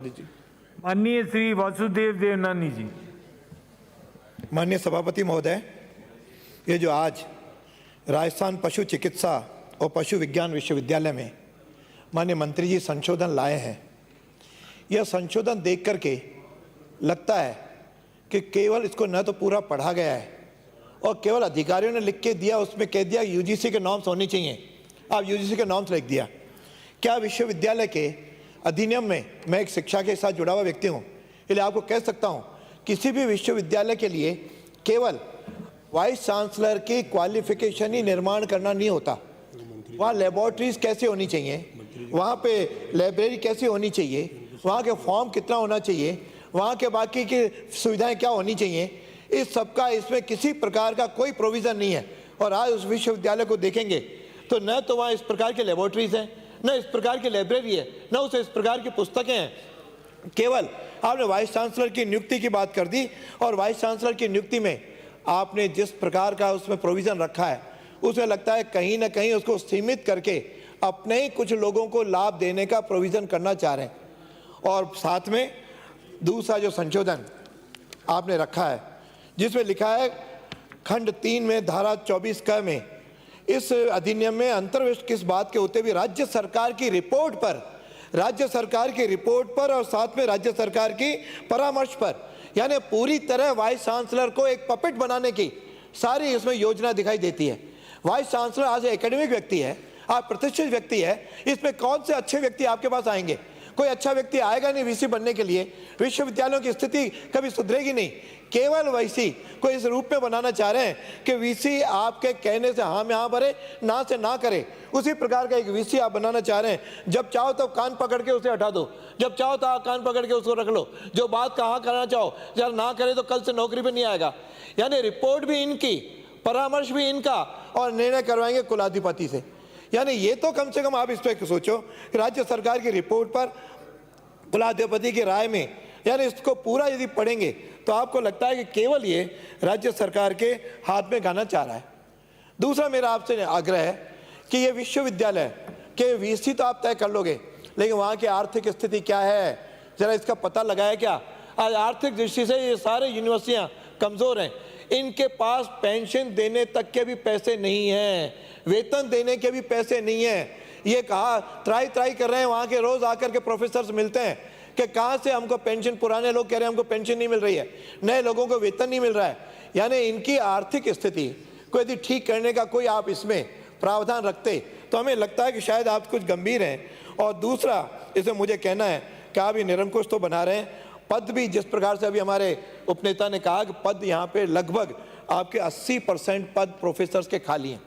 माननीय श्री वासुदेव देवनानी जी। माननीय सभापति महोदय, ये जो आज राजस्थान पशु चिकित्सा और पशु विज्ञान विश्वविद्यालय में माननीय मंत्री जी संशोधन लाए हैं, यह संशोधन देख करके लगता है कि केवल इसको न तो पूरा पढ़ा गया है और केवल अधिकारियों ने लिख के दिया, उसमें कह दिया यूजीसी के नॉर्म्स होने चाहिए, आप यूजीसी के नॉर्म्स लिख दिया। क्या विश्वविद्यालय के अधिनियम में, मैं एक शिक्षा के साथ जुड़ा हुआ व्यक्ति हूँ, इसलिए आपको कह सकता हूँ किसी भी विश्वविद्यालय के लिए केवल वाइस चांसलर की क्वालिफिकेशन ही निर्माण करना नहीं होता। वहाँ लेबोरेटरीज कैसे होनी चाहिए, वहाँ पे लाइब्रेरी कैसे होनी चाहिए, वहाँ के फॉर्म कितना होना चाहिए, वहाँ के बाकी की सुविधाएं क्या होनी चाहिए, इस सब का इसमें किसी प्रकार का कोई प्रोविज़न नहीं है। और आज उस विश्वविद्यालय को देखेंगे तो न तो वहाँ इस प्रकार की लेबोरेटरीज हैं, न इस प्रकार की लाइब्रेरी है, न उस इस प्रकार की पुस्तकें हैं। केवल आपने वाइस चांसलर की नियुक्ति की बात कर दी और वाइस चांसलर की नियुक्ति में आपने जिस प्रकार का उसमें प्रोविज़न रखा है, उसे लगता है कहीं ना कहीं उसको सीमित करके अपने ही कुछ लोगों को लाभ देने का प्रोविज़न करना चाह रहे हैं। और साथ में दूसरा जो संशोधन आपने रखा है जिसमें लिखा है खंड 3 में धारा 24 क में इस अधिनियम में अंतर्विष्ट किस बात के होते हुए राज्य सरकार की रिपोर्ट पर और साथ में राज्य सरकार की परामर्श पर, यानी पूरी तरह वाइस चांसलर को एक पपेट बनाने की सारी इसमें योजना दिखाई देती है। वाइस चांसलर आज एकेडमिक व्यक्ति है, आप प्रतिष्ठित व्यक्ति है, इसमें कौन से अच्छे व्यक्ति आपके पास आएंगे? कोई अच्छा व्यक्ति आएगा नहीं वीसी बनने के लिए। विश्वविद्यालयों की स्थिति कभी सुधरेगी नहीं। केवल वीसी को इस रूप में बनाना चाह रहे हैं कि वीसी आपके कहने से हाँ में हाँ भरे, ना से ना करे, उसी प्रकार का एक वीसी आप बनाना चाह रहे हैं। जब चाहो तो कान पकड़ के उसे हटा दो, जब चाहो तो कान पकड़ के उसको रख लो, जो बात कहाँ करना चाहो, यार ना करे तो कल से नौकरी पे नहीं आएगा। यानी रिपोर्ट भी इनकी, परामर्श भी इनका और निर्णय करवाएंगे कुलाधिपति से। यानी ये तो कम से कम आप इस पर सोचो कि राज्य सरकार की रिपोर्ट पर कुलाधिपति की राय में, यानी इसको पूरा यदि पढ़ेंगे तो आपको लगता है कि केवल ये राज्य सरकार के हाथ में गाना चाह रहा है। दूसरा मेरा आपसे आग्रह है कि ये विश्वविद्यालय के वीसी तो आप तय कर लोगे, लेकिन वहाँ की आर्थिक स्थिति क्या है जरा इसका पता लगाया क्या? आज आर्थिक दृष्टि से ये सारे यूनिवर्सिटियाँ कमज़ोर हैं, इनके पास पेंशन देने तक के भी पैसे नहीं हैं, वेतन देने के भी पैसे नहीं हैं। ये कहा त्राई कर रहे हैं, वहाँ के रोज़ आकर के प्रोफेसर्स मिलते हैं कि कहाँ से हमको पेंशन, पुराने लोग कह रहे हैं हमको पेंशन नहीं मिल रही है, नए लोगों को वेतन नहीं मिल रहा है। यानी इनकी आर्थिक स्थिति को यदि ठीक करने का कोई आप इसमें प्रावधान रखते तो हमें लगता है कि शायद आप कुछ गंभीर हैं। और दूसरा इसमें मुझे कहना है कि आप ये निरंकुश तो बना रहे हैं, पद भी जिस प्रकार से अभी हमारे उपनेता ने कहा कि पद यहाँ पे लगभग आपके 80% पद प्रोफेसर्स के खाली हैं।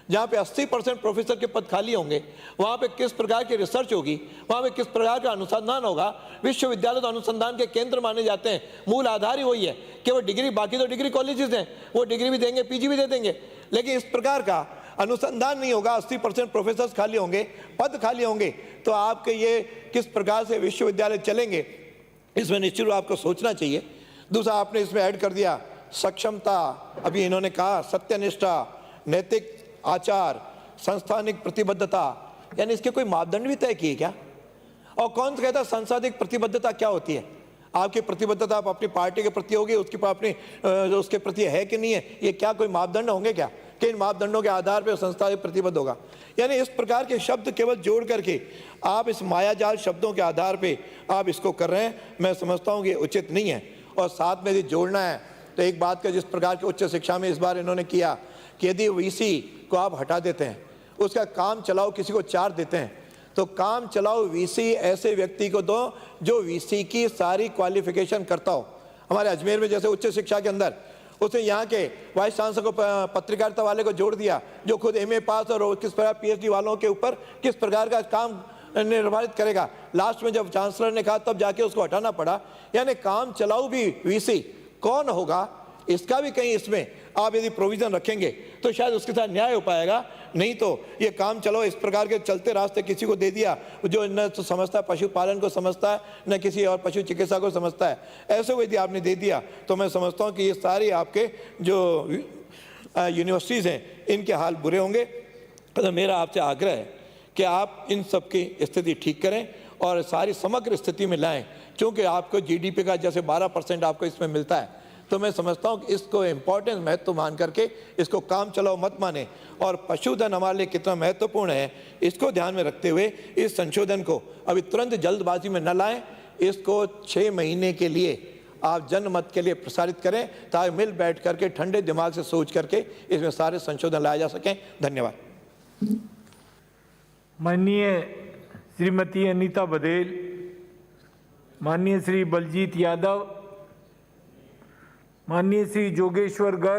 जहाँ पे 80% प्रोफेसर के पद खाली होंगे, वहाँ पे किस प्रकार की रिसर्च होगी, वहाँ पे किस प्रकार का अनुसंधान होगा? विश्वविद्यालय तो अनुसंधान के केंद्र माने जाते हैं, मूल आधार ही वही है कि वो डिग्री, बाकी तो डिग्री कॉलेजेस हैं, वो डिग्री भी देंगे, पीजी भी दे देंगे, लेकिन इस प्रकार का अनुसंधान नहीं होगा। 80% प्रोफेसर्स खाली होंगे, पद खाली होंगे, तो आपके ये किस प्रकार से विश्वविद्यालय चलेंगे, इसमें निश्चित रूप आपको सोचना चाहिए। दूसरा आपने इसमें ऐड कर दिया सक्षमता, अभी इन्होंने कहा सत्यनिष्ठा, नैतिक आचार, संस्थानिक प्रतिबद्धता, यानी इसके कोई मापदंड भी तय किए क्या? और कौन सा कहता है सांसाधिक प्रतिबद्धता क्या होती है? आपकी प्रतिबद्धता आप अपनी पार्टी के प्रति होगी, उसकी अपनी उसके प्रति है कि नहीं है, ये क्या कोई मापदंड होंगे क्या कि इन मापदंडों के आधार पर संस्था प्रतिबद्ध होगा? यानी इस प्रकार के शब्द केवल जोड़ करके आप इस मायाजाल शब्दों के आधार पे आप इसको कर रहे हैं, मैं समझता हूँ कि उचित नहीं है। और साथ में यदि जोड़ना है तो एक बात का, जिस प्रकार की उच्च शिक्षा में इस बार इन्होंने किया कि यदि वीसी को आप हटा देते हैं, उसका काम चलाओ किसी को चार्ज देते हैं, तो काम चलाओ वीसी ऐसे व्यक्ति को दो जो वीसी की सारी क्वालिफिकेशन करता हो। हमारे अजमेर में जैसे उच्च शिक्षा के अंदर उसने यहाँ के वाइस चांसलर को, पत्रकारिता वाले को जोड़ दिया जो खुद एमए पास और किस प्रकार पीएचडी वालों के ऊपर किस प्रकार का काम निर्धारित करेगा। लास्ट में जब चांसलर ने कहा तब जाके उसको हटाना पड़ा। यानी काम चलाऊ भी वीसी कौन होगा, इसका भी कहीं इसमें आप यदि प्रोविज़न रखेंगे तो शायद उसके साथ न्याय हो पाएगा। नहीं तो ये काम चलो इस प्रकार के चलते रास्ते किसी को दे दिया जो न तो समझता है पशुपालन को समझता है, न किसी और पशु चिकित्सा को समझता है, ऐसे को यदि आपने दे दिया तो मैं समझता हूँ कि ये सारी आपके जो यूनिवर्सिटीज़ हैं इनके हाल बुरे होंगे। तो मेरा आपसे आग्रह है कि आप इन सब की स्थिति ठीक करें और सारी समग्र स्थिति में लाएं। क्योंकि आपको जीडीपी का जैसे 12% आपको इसमें मिलता है, तो मैं समझता हूँ कि इसको इम्पोर्टेंस महत्व मान करके इसको काम चलाओ मत माने। और पशुधन हमारे लिए कितना महत्वपूर्ण है, इसको ध्यान में रखते हुए इस संशोधन को अभी तुरंत जल्दबाजी में न लाएं। इसको 6 महीने के लिए आप जनमत के लिए प्रसारित करें, ताकि मिल बैठ करके ठंडे दिमाग से सोच करके इसमें सारे संशोधन लाए जा सकें। धन्यवाद। माननीय श्रीमती अनीता बघेल, माननीय श्री बलजीत यादव, माननीय श्री जोगेश्वर गर्ग,